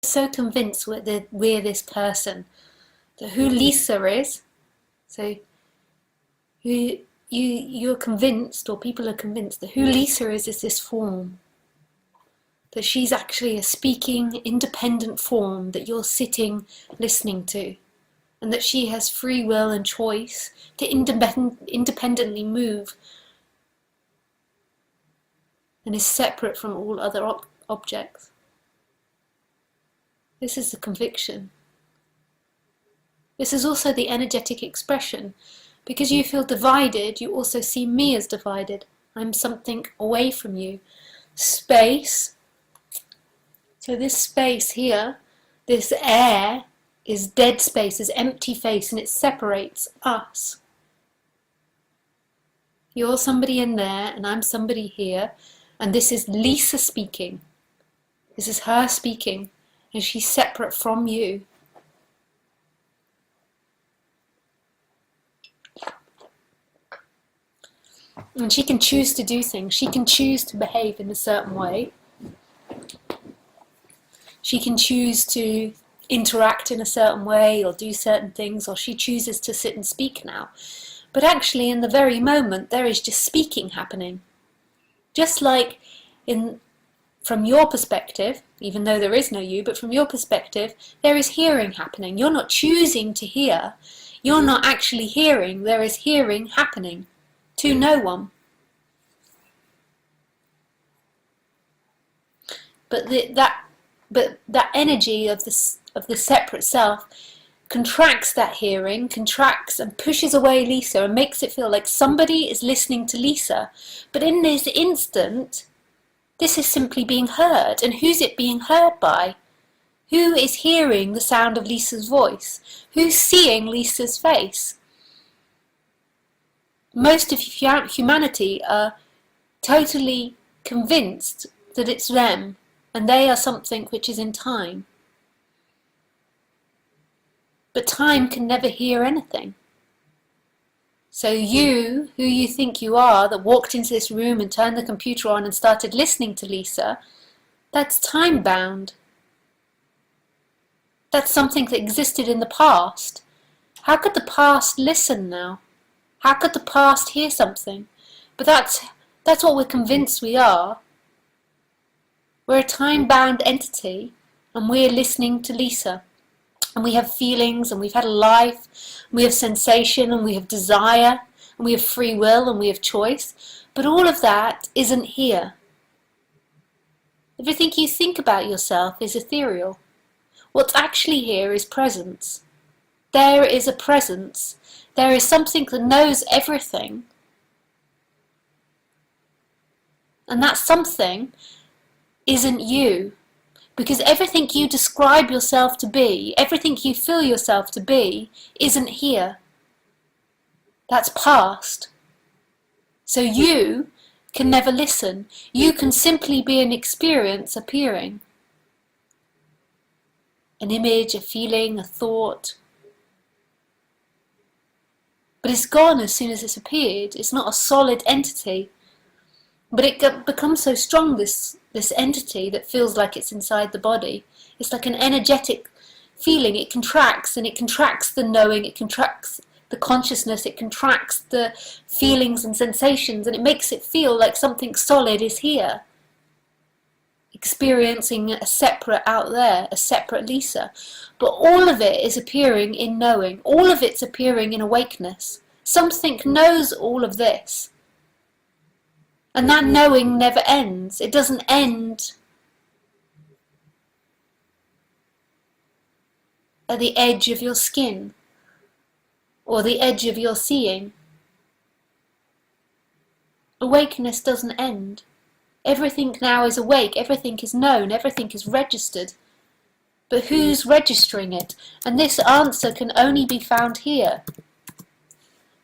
so convinced we're this person, that who Lisa is, so you're convinced, or people are convinced, that who Lisa is this form, that she's actually a speaking, independent form that you're sitting listening to, and that she has free will and choice to independently move and is separate from all other objects. This is the conviction. This is also the energetic expression. Because you feel divided, you also see me as divided. I'm something away from you. Space. So this space here, this air, is dead space, is empty space, and it separates us. You're somebody in there, and I'm somebody here, and this is Lisa speaking. This is her speaking, and she's separate from you. And she can choose to do things. She can choose to behave in a certain way. She can choose to interact in a certain way or do certain things, or she chooses to sit and speak now. But actually in the very moment there is just speaking happening. Just like from your perspective, even though there is no you, but from your perspective, there is hearing happening. You're not choosing to hear. You're not actually hearing. There is hearing happening to no one. But that energy of the separate self contracts that hearing, contracts and pushes away Lisa and makes it feel like somebody is listening to Lisa. But in this instant, this is simply being heard. And who's it being heard by? Who is hearing the sound of Lisa's voice? Who's seeing Lisa's face? Most of humanity are totally convinced that it's them, and they are something which is in time. But time can never hear anything. So you, who you think you are, that walked into this room and turned the computer on and started listening to Lisa, that's time bound. That's something that existed in the past. How could the past listen now? How could the past hear something? But that's what we're convinced we are. We're a time-bound entity, and we're listening to Lisa. And we have feelings, and we've had a life, and we have sensation, and we have desire, and we have free will, and we have choice. But all of that isn't here. Everything you think about yourself is ethereal. What's actually here is presence. There is a presence. There is something that knows everything. And that something isn't you. Because everything you describe yourself to be, everything you feel yourself to be, isn't here. That's past. So you can never listen. You can simply be an experience appearing. An image, a feeling, a thought. But it's gone as soon as it's appeared. It's not a solid entity. But it becomes so strong, this entity that feels like it's inside the body. It's like an energetic feeling. It contracts, and it contracts the knowing, it contracts the consciousness, it contracts the feelings and sensations, and it makes it feel like something solid is here. Experiencing a separate out there, a separate Lisa. But all of it is appearing in knowing. All of it's appearing in awakeness. Something knows all of this. And that knowing never ends. It doesn't end at the edge of your skin or the edge of your seeing. Awakeness doesn't end. Everything now is awake, everything is known, everything is registered. But who's registering it? And this answer can only be found here.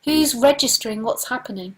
Who's registering what's happening?